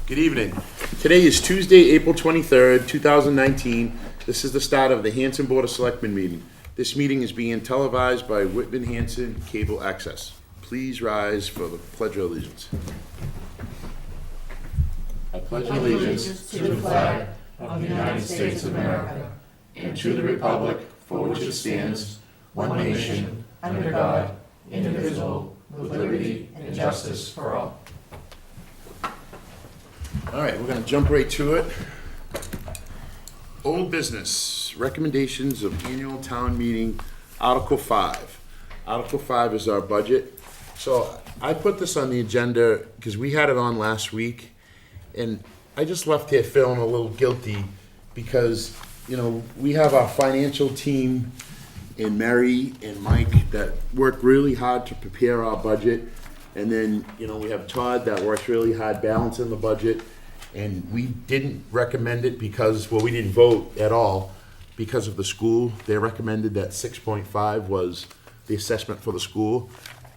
Good evening. Today is Tuesday, April 23rd, 2019. This is the start of the Hanson Board of Selectmen meeting. This meeting is being televised by Whitman Hanson Cable Access. Please rise for the Pledge of Allegiance. I pledge allegiance to the flag of the United States of America and to the republic for which it stands, one nation, under God, indivisible, with liberty and justice for all. All right, we're going to jump right to it. Old business, recommendations of annual town meeting, Article 5. Article 5 is our budget. So I put this on the agenda because we had it on last week, and I just left here feeling a little guilty because, you know, we have our financial team and Mary and Mike that work really hard to prepare our budget. And then, you know, we have Todd that works really hard balancing the budget. And we didn't recommend it because, well, we didn't vote at all because of the school. They recommended that 6.5 was the assessment for the school.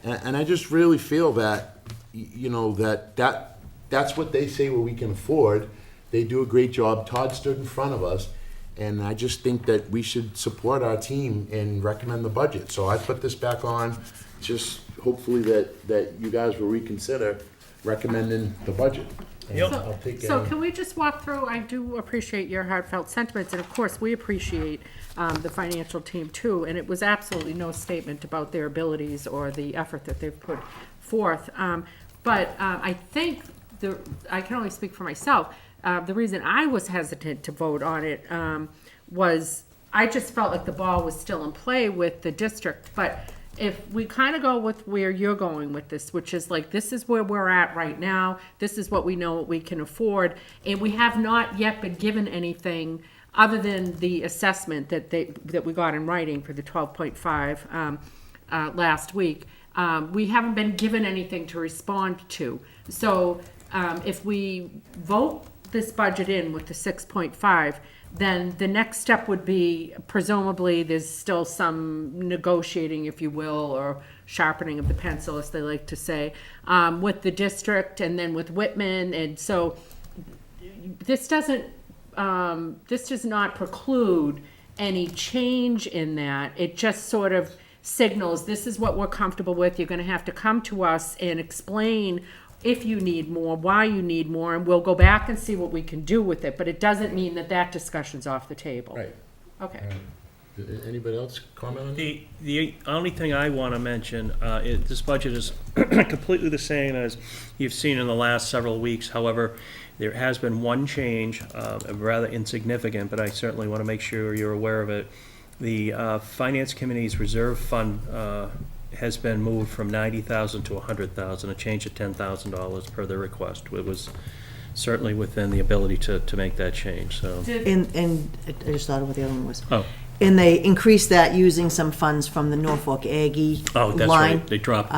And I just really feel that, you know, that's what they say what we can afford. They do a great job. Todd stood in front of us. And I just think that we should support our team and recommend the budget. So I put this back on, just hopefully that you guys will reconsider recommending the budget. Yep. So can we just walk through, I do appreciate your heartfelt sentiments, and of course, we appreciate the financial team too, and it was absolutely no statement about their abilities or the effort that they've put forth. But I think, I can only speak for myself, the reason I was hesitant to vote on it was I just felt like the ball was still in play with the district, but if we kind of go with where you're going with this, which is like, this is where we're at right now, this is what we know what we can afford, and we have not yet been given anything other than the assessment that we got in writing for the 12.5 last week. We haven't been given anything to respond to. So if we vote this budget in with the 6.5, then the next step would be, presumably, there's still some negotiating, if you will, or sharpening of the pencil, as they like to say, with the district and then with Whitman. And so this does not preclude any change in that. It just sort of signals, this is what we're comfortable with. You're going to have to come to us and explain if you need more, why you need more, and we'll go back and see what we can do with it. But it doesn't mean that discussion's off the table. Right. Okay. Anybody else comment on that? The only thing I want to mention, this budget is completely the same as you've seen in the last several weeks. However, there has been one change, rather insignificant, but I certainly want to make sure you're aware of it. The Finance Committee's reserve fund has been moved from $90,000 to $100,000, a change of $10,000 per their request. It was certainly within the ability to make that change. So, And I just thought of what the other one was. oh, And they increased that using some funds from the Norfolk Aggie that's line. right. They dropped.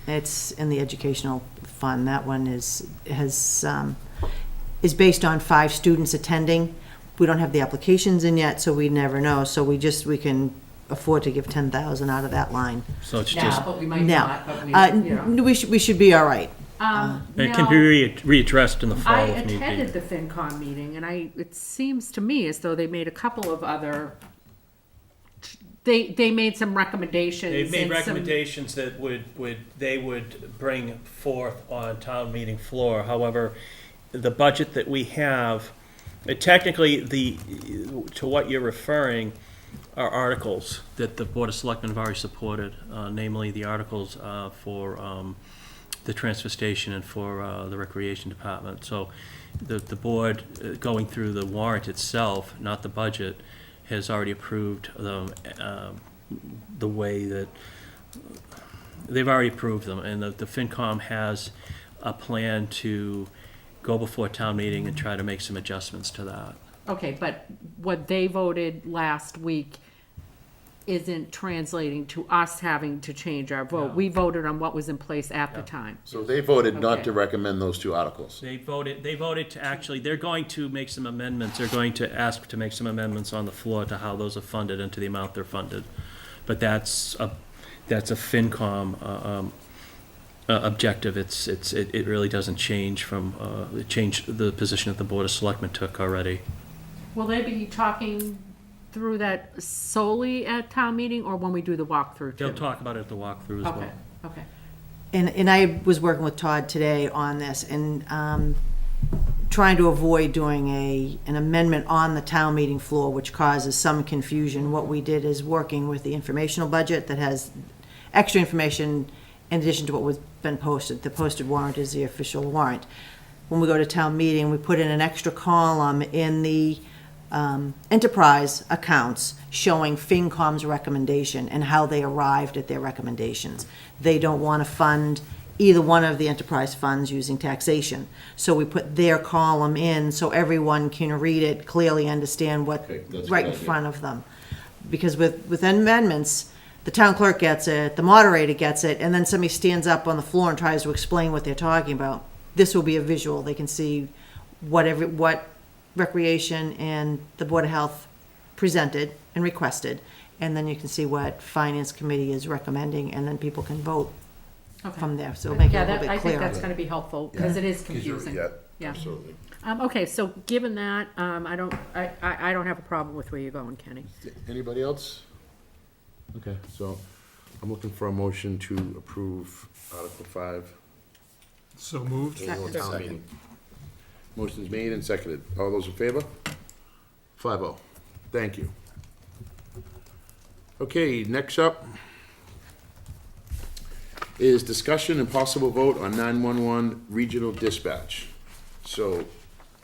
It's in the educational fund. That one is based on 5 students attending. We don't have the applications in yet, so we never know. So we can afford to give 10,000 out of that line. So it's Now, just but we might Now, not. But we should be all right. it can be readdressed in the fall I if need attended be. the FinCom meeting, and it seems to me as though they made a couple of other. They made some recommendations. They've made and some- recommendations that they would bring forth on town meeting floor. However, the budget that we have, technically, to what you're referring are articles that the Board of Selectmen have already supported, namely the articles for the transfer station and for the Recreation Department. So the board, going through the warrant itself, not the budget, has already approved the way that they've already approved them, and the FinCom has a plan to go before town meeting and try to make some adjustments to that. Okay, but what they voted last week isn't translating to us having to change our vote. No. We voted on what was in place at the time. So they voted not Okay. to recommend those 2 articles. They voted to actually, they're going to make some amendments. They're going to ask to make some amendments on the floor to how those are funded and to the amount they're funded. But that's a FinCom objective. It really doesn't change from, change the position that the Board of Selectmen took already. Will they be talking through that solely at town meeting, or when we do the walkthrough too? They'll talk about it at the walkthrough as well. Okay, okay. And I was working with Todd today on this and trying to avoid doing an amendment on the town meeting floor, which causes some confusion. What we did is working with the informational budget that has extra information in addition to what was been posted. The posted warrant is the official warrant. When we go to town meeting, we put in an extra column in the enterprise accounts showing FinCom's recommendation and how they arrived at their recommendations. They don't want to fund either one of the enterprise funds using taxation. So we put their column in so everyone can read it, clearly understand what's Okay, that's a right good in idea. front of them. Because with amendments, the town clerk gets it, the moderator gets it, and then somebody stands up on the floor and tries to explain what they're talking about. This will be a visual. They can see what Recreation and the Board of Health presented and requested, and then you can see what Finance Committee is recommending, and then people can vote Okay. from there, so make it a Yeah, little that, bit I think clearer. that's gonna be helpful, because it is 'Cause you're- confusing. Yeah, Yeah. absolutely. Okay, so given that, I don't have a problem with where you're going, Kenny. Anybody else? Okay, so I'm looking for a motion to approve Article 5. So moved. Annual town meeting. Motion's made and seconded. All those in favor? 5-0. Thank you. Okay, next up is discussion and possible vote on 911 regional dispatch. So,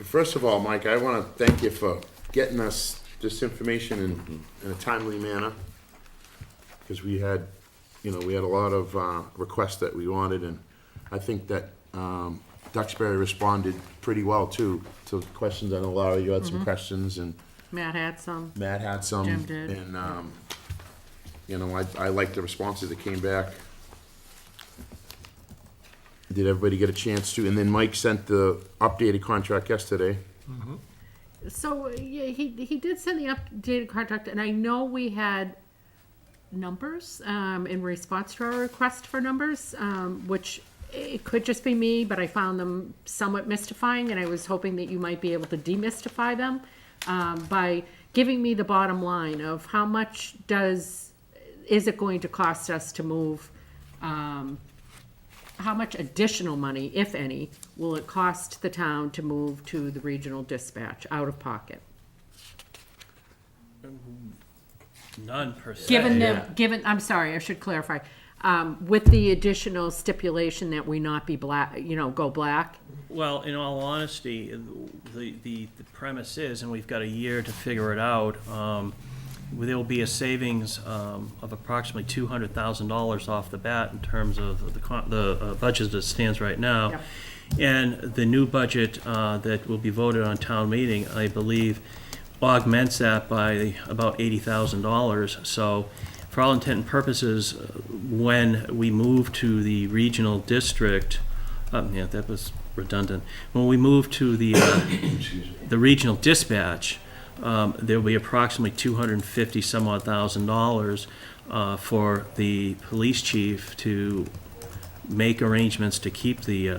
first of all, Mike, I want to thank you for getting us this information in a timely manner. Because we had a lot of requests that we wanted, and I think that Duxbury responded pretty well too to questions. I know Laura, you had some questions, and Matt had some. Matt had some. Jim did. And, I liked the responses that came back. Did everybody get a chance to? And then Mike sent the updated contract yesterday. So, yeah, he did send the updated contract, and I know we had numbers, in response to our request for numbers, which it could just be me, but I found them somewhat mystifying, and I was hoping that you might be able to demystify them, by giving me the bottom line of how much is it going to cost us to move, how much additional money, if any, will it cost the town to move to the regional dispatch out of pocket? None per se. Given, I'm sorry, I should clarify, with the additional stipulation that we not be black, go black. Well, in all honesty, the premise is, and we've got a year to figure it out, there will be a savings of approximately $200,000 off the bat in terms of the budget that stands right now. Yep. And the new budget that will be voted on town meeting, I believe, augments that by about $80,000. So for all intent and purposes, when we move to the regional district, yeah, that was redundant. When we move to the regional dispatch, there'll be approximately $250 some odd thousand for the police chief to make arrangements to keep the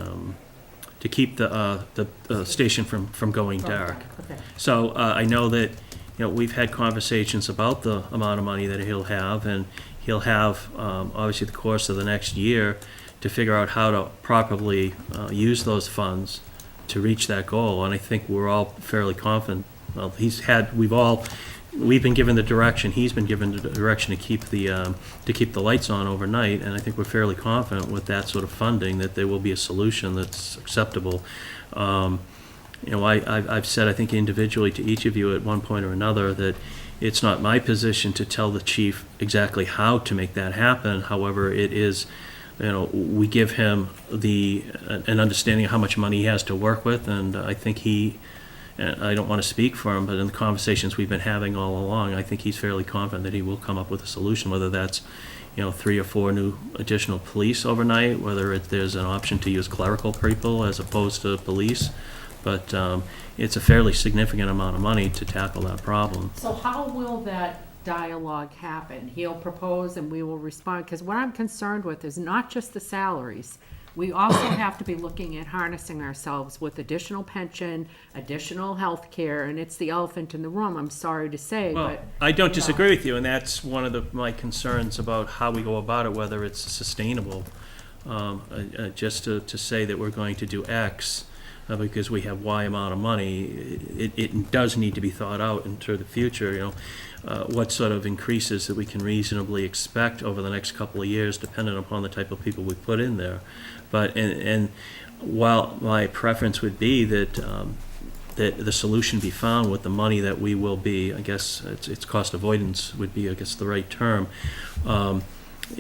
station from going dark. Okay. So I know that, we've had conversations about the amount of money that he'll have, and he'll have, obviously, the course of the next year to figure out how to properly use those funds to reach that goal. And I think we're all fairly confident. Well, we've been given the direction, he's been given the direction to keep the lights on overnight, and I think we're fairly confident with that sort of funding that there will be a solution that's acceptable. I've said, I think individually to each of you at one point or another, that it's not my position to tell the chief exactly how to make that happen. However, it is, we give him an understanding of how much money he has to work with, and I think and I don't want to speak for him, but in the conversations we've been having all along, I think he's fairly confident that he will come up with a solution, whether that's, 3 or 4 new additional police overnight, whether there's an option to use clerical people as opposed to police. But it's a fairly significant amount of money to tackle that problem. So how will that dialogue happen. He'll propose and we will respond, because what I'm concerned with is not just the salaries. We also have to be looking at harnessing ourselves with additional pension, additional health care, and it's the elephant in the room, I'm sorry to say, Well, but. I don't you know. disagree with you, and that's one of my concerns about how we go about it, whether it's sustainable. Just to say that we're going to do X because we have Y amount of money, it does need to be thought out into the future, what sort of increases that we can reasonably expect over the next couple of years, depending upon the type of people we put in there. But, and while my preference would be that the solution be found with the money that we will be, I guess it's cost avoidance would be, I guess, the right term.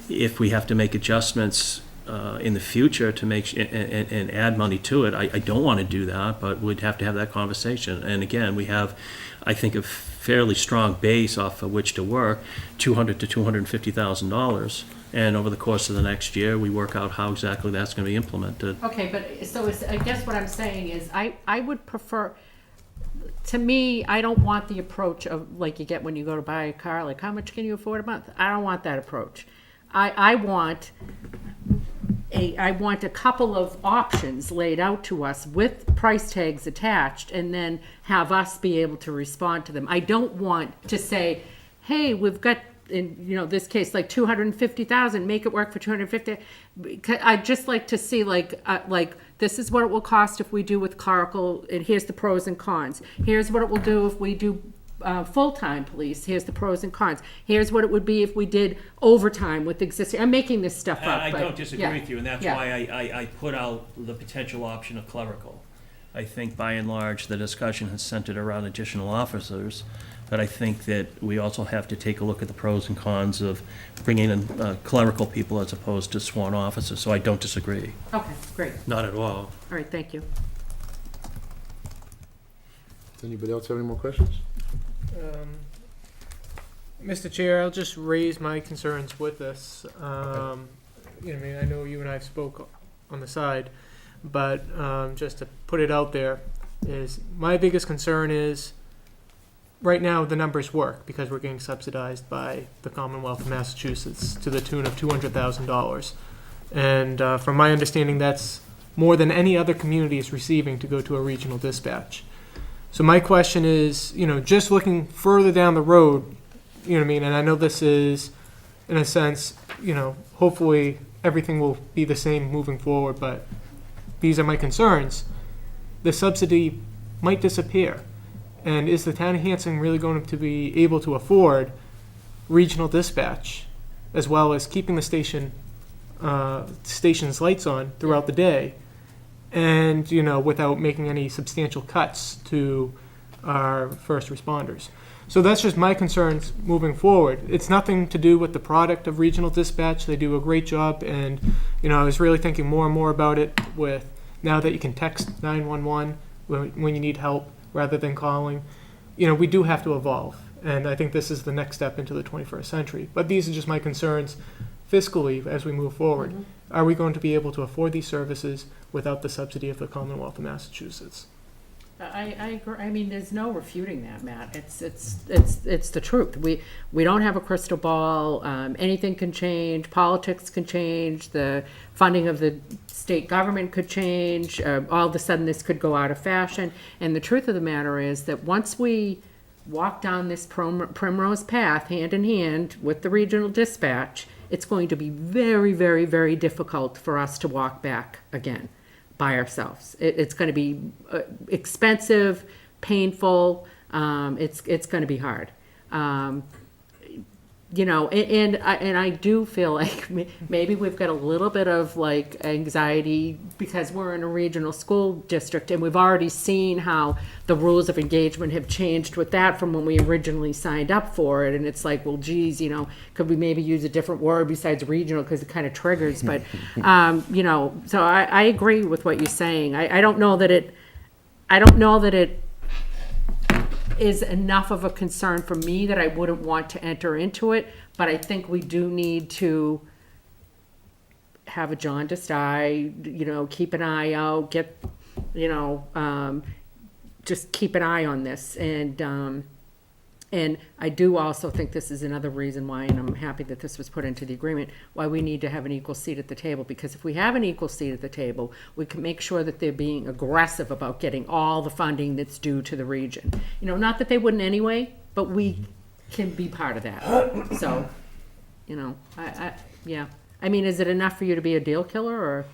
If we have to make adjustments in the future to make and add money to it, I don't want to do that, but we'd have to have that conversation. And again, we have, I think, a fairly strong base off of which to work, $200,000 to $250,000. And over the course of the next year, we work out how exactly that's going to be implemented. Okay, but, so I guess what I'm saying is, I would prefer, to me, I don't want the approach of, like you get when you go to buy a car, like, how much can you afford a month? I don't want that approach. I want a couple of options laid out to us with price tags attached, and then have us be able to respond to them. I don't want to say, hey, we've got, in this case, like 250,000, make it work for 250. I'd just like to see like this is what it will cost if we do with clerical, and here's the pros and cons. Here's what it will do if we do full-time police. Here's the pros and cons. Here's what it would be if we did overtime with existing. I'm making this stuff up. I but, don't disagree yeah, with you, and that's yeah. why I put out the potential option of clerical. I think by and large, the discussion has centered around additional officers, but I think that we also have to take a look at the pros and cons of bringing in clerical people as opposed to sworn officers, so I don't disagree. Okay, great. Not at all. All right, thank you. Does anybody else have any more questions? Mr. Chair, I'll just raise my concerns with this. I know you and I spoke on the side, but just to put it out there, is my biggest concern is right now the numbers work because we're getting subsidized by the Commonwealth of Massachusetts to the tune of $200,000. And from my understanding, that's more than any other community is receiving to go to a regional dispatch. So my question is, just looking further down the road, and I know this is, in a sense, hopefully everything will be the same moving forward, but these are my concerns. The subsidy might disappear. And is the town of Hanson really going to be able to afford regional dispatch, as well as keeping the station's lights on throughout the day, and without making any substantial cuts to our first responders? So that's just my concerns moving forward. It's nothing to do with the product of regional dispatch. They do a great job, and I was really thinking more and more about it with now that you can text 911 when you need help rather than calling. We do have to evolve, and I think this is the next step into the 21st century. But these are just my concerns fiscally as we move forward. Mm-hmm. Are we going to be able to afford these services without the subsidy of the Commonwealth of Massachusetts? I agree. I mean, there's no refuting that, Matt. It's the truth. We don't have a crystal ball. Anything can change. Politics can change. The funding of the state government could change. All of a sudden, this could go out of fashion. And the truth of the matter is that once we walk down this primrose path, hand in hand with the regional dispatch, it's going to be very, very, very difficult for us to walk back again by ourselves. It's going to be expensive, painful. It's going to be hard. And I do feel like maybe we've got a little bit of like anxiety because we're in a regional school district, and we've already seen how the rules of engagement have changed with that from when we originally signed up for it. And it's like, well, geez, could we maybe use a different word besides regional, because it kind of triggers. But so I agree with what you're saying. I don't know that it is enough of a concern for me that I wouldn't want to enter into it, but I think we do need to have a jaundiced eye, keep an eye out, just keep an eye on this. And And I do also think this is another reason why, and I'm happy that this was put into the agreement, why we need to have an equal seat at the table. Because if we have an equal seat at the table, we can make sure that they're being aggressive about getting all the funding that's due to the region. You know, not that they wouldn't anyway, but we can be part of that. So, you know, yeah. I mean, is it enough for you to be a deal killer, or?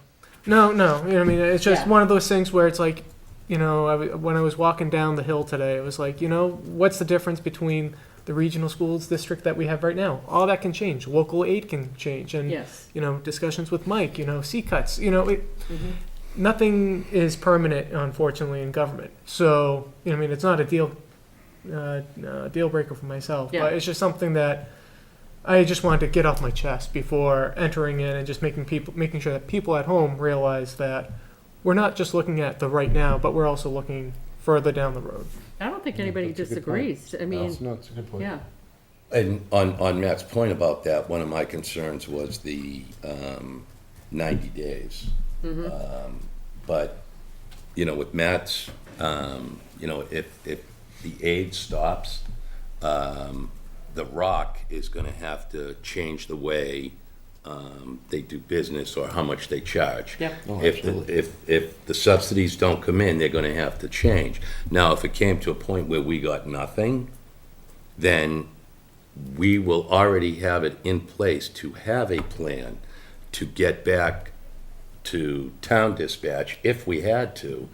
No, no. You know, I mean, it's just Yeah. one of those things where it's like, you know, when I was walking down the hill today, it was like, you know, what's the difference between the regional schools district that we have right now? All that can change. Local aid can change. And, Yes. you know, discussions with Mike, you know, C-cuts, you know, nothing is permanent, unfortunately, in government. So, you know, I mean, it's not a deal breaker for myself, Yeah. but it's just something that I just wanted to get off my chest before entering in and just making sure that people at home realize that we're not just looking at the right now, but we're also looking further down the road. I don't think anybody That's a good point. disagrees. I mean, No, it's a good point. yeah. And on Matt's point about that, one of my concerns was the 90 days. But, you know, with Matt's, you know, if the aid stops, the Rock is gonna have to change the way they do business or how much they charge. Yep. Oh, If absolutely. if the subsidies don't come in, they're gonna have to change. Now, if it came to a point where we got nothing, then we will already have it in place to have a plan to get back to town dispatch if we had to.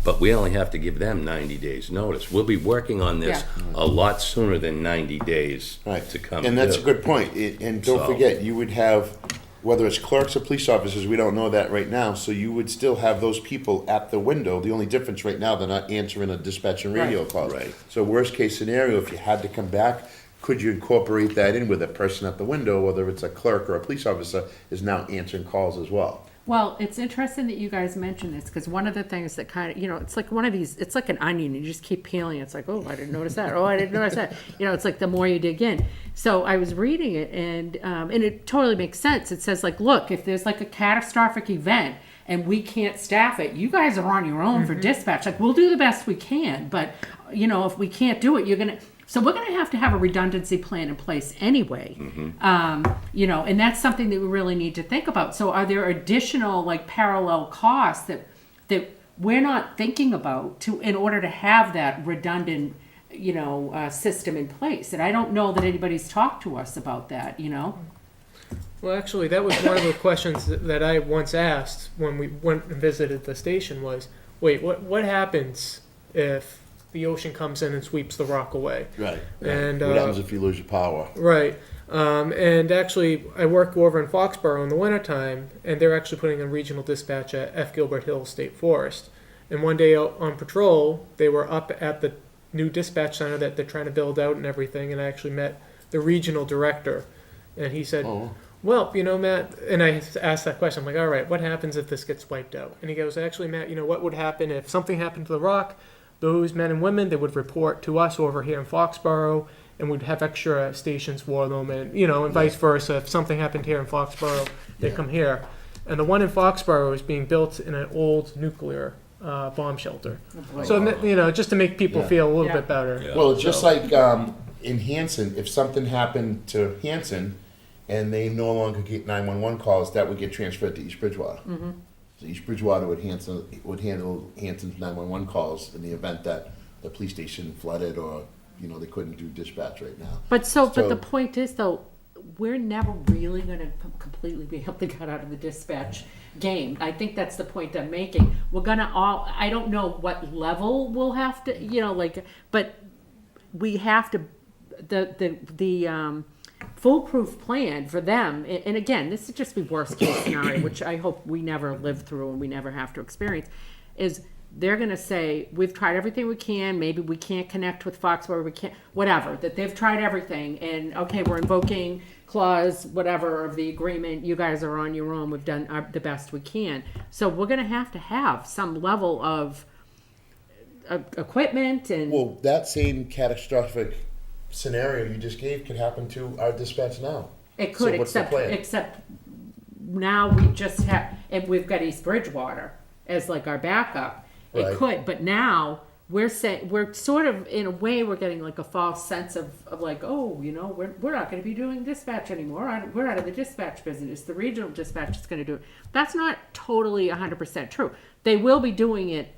But we only have to give them 90 days' notice. We'll be working on this a lot sooner than 90 days Right. to come. And that's a due. good point. And don't So- forget, you would have, whether it's clerks or police officers, we don't know that right now, so you would still have those people at the window. The only difference right now, they're not answering a dispatch and radio Right. call. Right. So worst case scenario, if you had to come back, could you incorporate that in with a person at the window, whether it's a clerk or a police officer, is now answering calls as well? Well, it's interesting that you guys mention this, because one of the things that kind of, you know, it's like one of these, it's like an onion, you just keep peeling, it's like, oh, I didn't notice that, oh, I didn't notice that. You know, it's like the more you dig in. So I was reading it, and it totally makes sense. It says like, look, if there's like a catastrophic event and we can't staff it, you guys are on your own for dispatch. Like, we'll do the best we can, but, you know, if we can't do it, so we're going to have a redundancy plan in place anyway. You know, and that's something that we really need to think about. So are there additional like parallel costs that we're not thinking about in order to have that redundant, you know, system in place? And I don't know that anybody's talked to us about that, you know? Well, actually, that was one of the questions that I once asked when we went and visited the station was, wait, what happens if the ocean comes in and sweeps the Rock away? Right. And, What happens if you lose your power? Right. And actually, I work over in Foxborough in the wintertime, and they're actually putting a regional dispatch at F. Gilbert Hill State Forest. And one day out on patrol, they were up at the new dispatch center that they're trying to build out and everything, and I actually met the regional director. And he said, Oh. well, you know, Matt, and I asked that question, I'm like, all right, what happens if this gets wiped out? And he goes, actually, Matt, you know, what would happen if something happened to the Rock? Those men and women, they would report to us over here in Foxborough, and we'd have extra stations for them, and, you know, and vice versa. If something happened here in Foxborough, they come here. And the one in Foxborough is being built in an old nuclear bomb shelter. So, you know, just to make people Yeah. feel a little Yeah. bit better. Yeah. Well, it's just like in Hanson, if something happened to Hanson and they no longer get 911 calls, that would get transferred to East Bridgewater. So East Bridgewater would handle Hanson's 911 calls in the event that the police station flooded or, you know, they couldn't do dispatch right now. But but So- the point is though, we're never really going to completely be able to get out of the dispatch game. I think that's the point I'm making. We're going to I don't know what level we'll have to, you know, like, but we have to, the foolproof plan for them, and again, this would just be worst case scenario, which I hope we never live through and we never have to experience, is they're going to say, we've tried everything we can, maybe we can't connect with Foxborough, we can't, whatever, that they've tried everything, and okay, we're invoking clause, whatever, of the agreement, you guys are on your own, we've done the best we can. So we're going to have some level of equipment and... Well, that same catastrophic scenario you just gave could happen to our dispatch now. It could, So what's the plan? except now we just have, and we've got East Bridgewater as like our backup. It Right. could, but now we're saying, we're sort of, in a way, we're getting like a false sense of like, oh, you know, we're not gonna be doing dispatch anymore, we're out of the dispatch business, the regional dispatch is gonna do it. That's not totally 100% true. They will be doing it,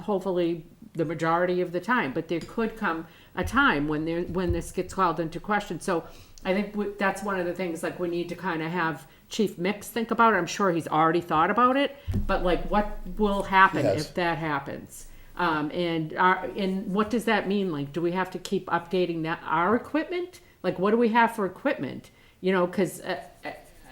hopefully, the majority of the time, but there could come a time when this gets called into question. So I think that's one of the things, like, we need to kind of have Chief Mix think about it. I'm sure he's already thought about it, but like, what will happen Yes. if that happens? And what does that mean? Like, do we have to keep updating our equipment? Like, what do we have for equipment? You know, because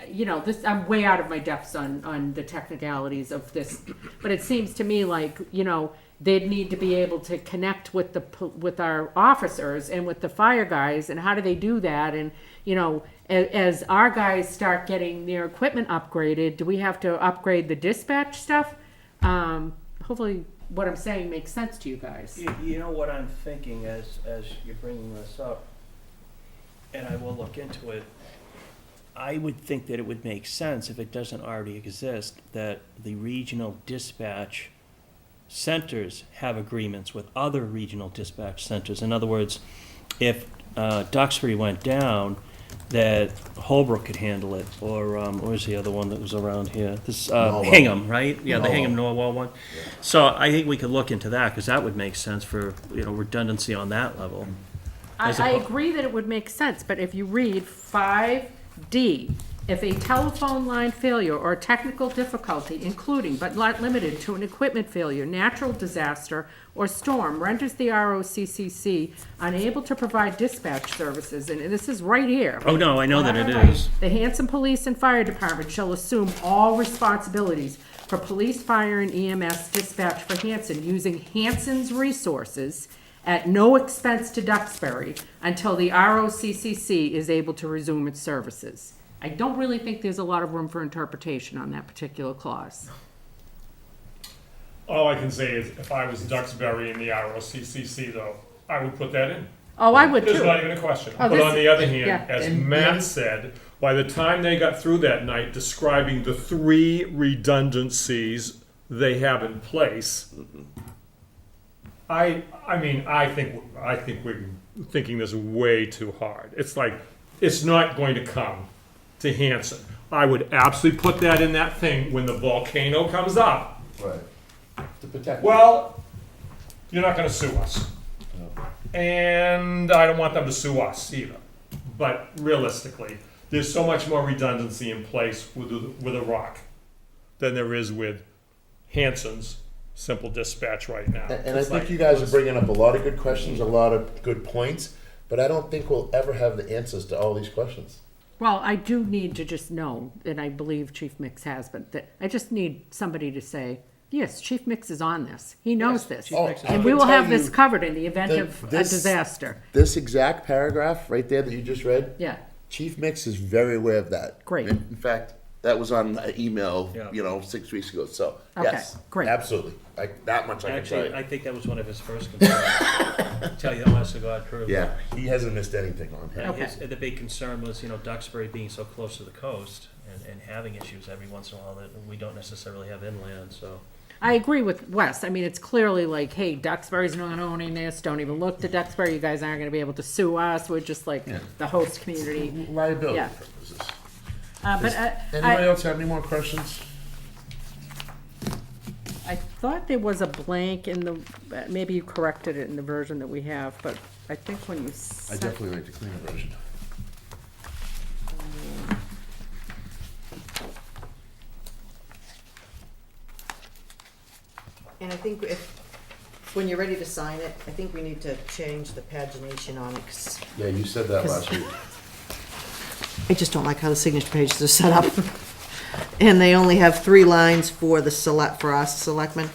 you know, this, I'm way out of my depths on the technicalities of this, but it seems to me like, you know, they'd need to be able to connect with our officers and with the fire guys, and how do they do that? And, you know, as our guys start getting their equipment upgraded, do we have to upgrade the dispatch stuff? Hopefully what I'm saying makes sense to you guys. You know what I'm thinking as you're bringing this up, and I will look into it. I would think that it would make sense, if it doesn't already exist, that the regional dispatch centers have agreements with other regional dispatch centers. In other words, if Duxbury went down, that Holbrook could handle it, or where's the other one that was around here? This Norwell. Hingham, right? Yeah, the Norwell. Hingham Norwell one. So I think we could look into that, because that would make sense for, you know, redundancy on that level. As I oppo- agree that it would make sense, but if you read 5D, if a telephone line failure or technical difficulty, including but not limited to an equipment failure, natural disaster, or storm renders the ROCCC unable to provide dispatch services, and this is right here. Oh, no, I know that it Right. is. The Hanson Police and Fire Department shall assume all responsibilities for police, fire, and EMS dispatch for Hanson using Hanson's resources at no expense to Duxbury until the ROCCC is able to resume its services. I don't really think there's a lot of room for interpretation on that particular clause. All I can say is, if I was Duxbury in the ROCCC, though, I would put that in. Oh, I would There's too. not even a question. Oh, But this- on the other hand, yeah. as And Matt then- said, by the time they got through that night describing the 3 redundancies they have in place, I mean, I think we're thinking this way too hard. It's like, it's not going to come to Hanson. I would absolutely put that in that thing when the volcano comes up. Right. To protect. Well, you're not gonna sue us. And I don't want them to sue us either. But realistically, there's so much more redundancy in place with a rock than there is with Hanson's simple dispatch right now. And I It's think like, you guys are bringing up a lot of good questions, a lot of good points, but I don't think we'll ever have the answers to all these questions. Well, I do need to just know, and I believe Chief Mix has, but that, I just need somebody to say, yes, Chief Mix is on this. He knows this. Oh, And we will have this covered in the event that of a this- disaster. This exact paragraph right there that you just read, Yeah. Chief Mix is very aware of that. Great. In fact, that was on an email, Yeah. you know, 6 weeks ago. So, Okay, yes, great. absolutely. Like that much I can tell Actually, you. I think that was one of his first concerns. Tell you the honest to God truth. Yeah, he hasn't missed anything on him. Okay. The big concern was, you know, Duxbury being so close to the coast and having issues every once in a while that we don't necessarily have inland, so. I agree with Wes. I mean, it's clearly like, hey, Duxbury's not owning this. Don't even look to Duxbury. You guys aren't going to be able to sue us. We're just like the host community. Liability Yeah. purposes. But Anybody else have any more questions? I thought there was a blank in the, maybe you corrected it in the version that we have, but I think when you I sent, definitely like the cleaner version. And I think when you're ready to sign it, I think we need to change the pagination on it, 'cause Yeah, you said that last week. I just don't like how the signature pages are set up. And they only have 3 lines for for us selectmen.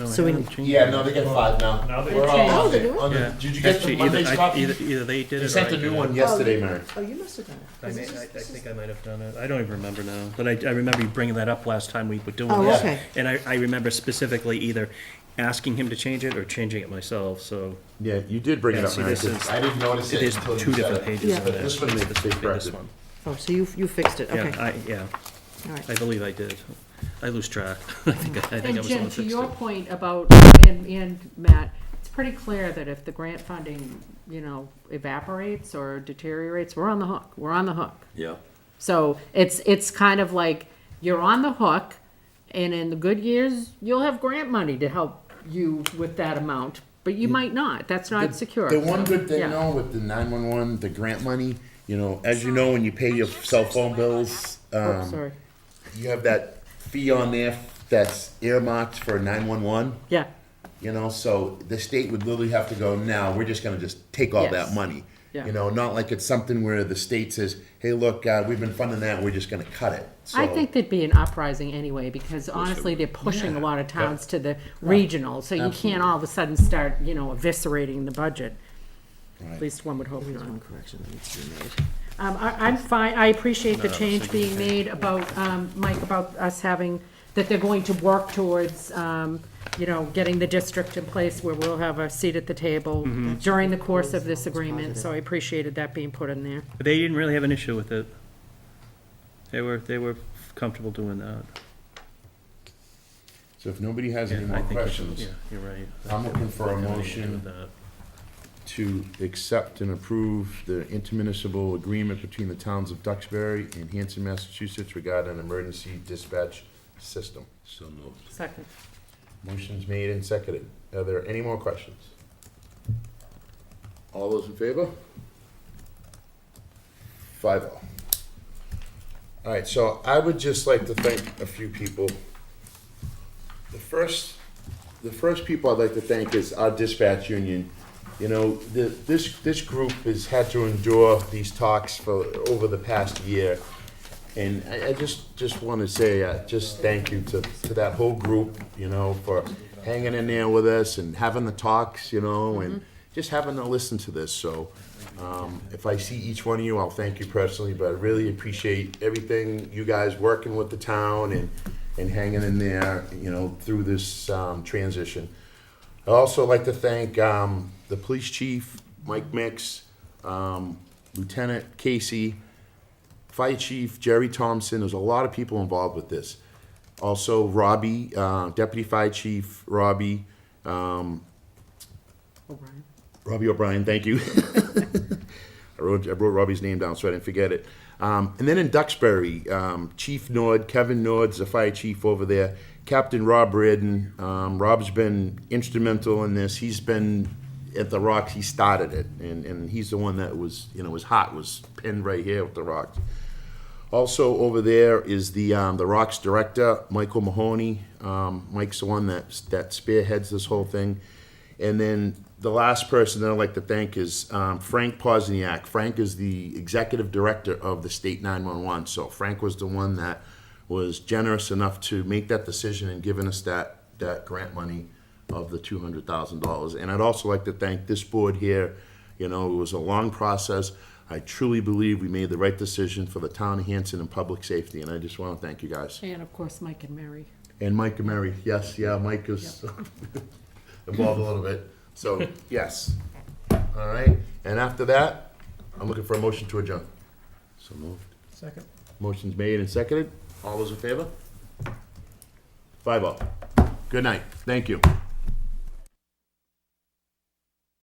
So we, Yeah, no, they get 5 now. Now they- We're all Oh, on they it. do? On the- Yeah. Did you get the Actually, Monday's copy? either they did They it or sent I a new did it. one yesterday, you- Mary. oh, you must have done it. I 'Cause may, this is- I this is- think I might have done it. I don't even remember now, but I remember you bringing that up last time we were doing Oh, this. okay. And I remember specifically either asking him to change it or changing it myself, so. Yeah, you did bring it Yeah, up, see, Mary. this 'cause is- I didn't notice it There's until you two said different it. pages Yeah. of it. This one they This corrected. one. Oh, so you fixed it, Yeah, okay. yeah. All right. I believe I did. I lose track. I think I And was on Jim, the to your 16th. point about, and Matt, it's pretty clear that if the grant funding, evaporates or deteriorates, we're on the hook. We're on the hook. Yeah. So it's kind of like you're on the hook, and in the good years, you'll have grant money to help you with that amount, but you might not. That's not secure. The one good thing Yeah. though with the 911, the grant money, as you know, when you pay your cell phone bills, Oh, sorry. you have that fee on there that's earmarked for 911. Yeah, So the state would literally have to go, now, we're just gonna just take all that Yes. money. Yeah. Not like it's something where the state says, hey, look, we've been funding that, we're just gonna cut it. I So- think there'd be an uprising anyway, because honestly, they're pushing a lot of towns to the regional, so you can't all of a sudden start, eviscerating the budget. At least one would hope There's not. one correction that needs to be made. I'm fine, I appreciate the change being made about, Mike, about us having, that they're going to work towards, getting the district in place where we'll have a seat at the table during the course of this agreement, so I appreciated that being put in there. But they didn't really have an issue with it. They were comfortable doing that. So if nobody has any Yeah, more I think we should- questions, Yeah, you're right. I'm looking for a Got an issue motion with that. to accept and approve the intermunicipal agreement between the towns of Duxbury and Hanson, Massachusetts regarding an emergency dispatch system. So moved. Second. Motion's made and seconded. Are there any more questions? All those in favor? 5-0. All right, so I would just like to thank a few people. The first people I'd like to thank is our dispatch union. This group has had to endure these talks for over the past year. And I just want to say, just thank you to that whole group, for hanging in there with us and having the talks, and just having to listen to this. So if I see each one of you, I'll thank you personally, but I really appreciate everything you guys working with the town and hanging in there, through this transition. I'd also like to thank the police chief, Mike Mix, Lieutenant Casey, Fire Chief Jerry Thompson. There's a lot of people involved with this. Also, Robbie, Deputy Fire Chief Robbie, O'Brien. Robbie O'Brien, thank you. I wrote Robbie's name down so I didn't forget it. And then in Duxbury, Chief Nord, Kevin Nord's the fire chief over there. Captain Rob Reardon. Rob's been instrumental in this. He's been at the Rocks. He started it, and he's the one that was, his heart was pinned right here with the Rocks. Also over there is the Rocks director, Michael Mahoney. Mike's the one that spearheads this whole thing. And then the last person that I'd like to thank is Frank Pozniak. Frank is the executive director of the state 911. So Frank was the one that was generous enough to make that decision and giving us that grant money of the $200,000. And I'd also like to thank this board here. It was a long process. I truly believe we made the right decision for the town of Hanson and public safety, and I just want to thank you guys. And of course, Mike and Mary. And Mike and Mary, yes, yeah, Mike is involved a little bit, so, yes. All right, and after that, I'm looking for a motion to adjourn. So moved. Second. Motion's made and seconded. All those in favor? 5-0. Good night. Thank you.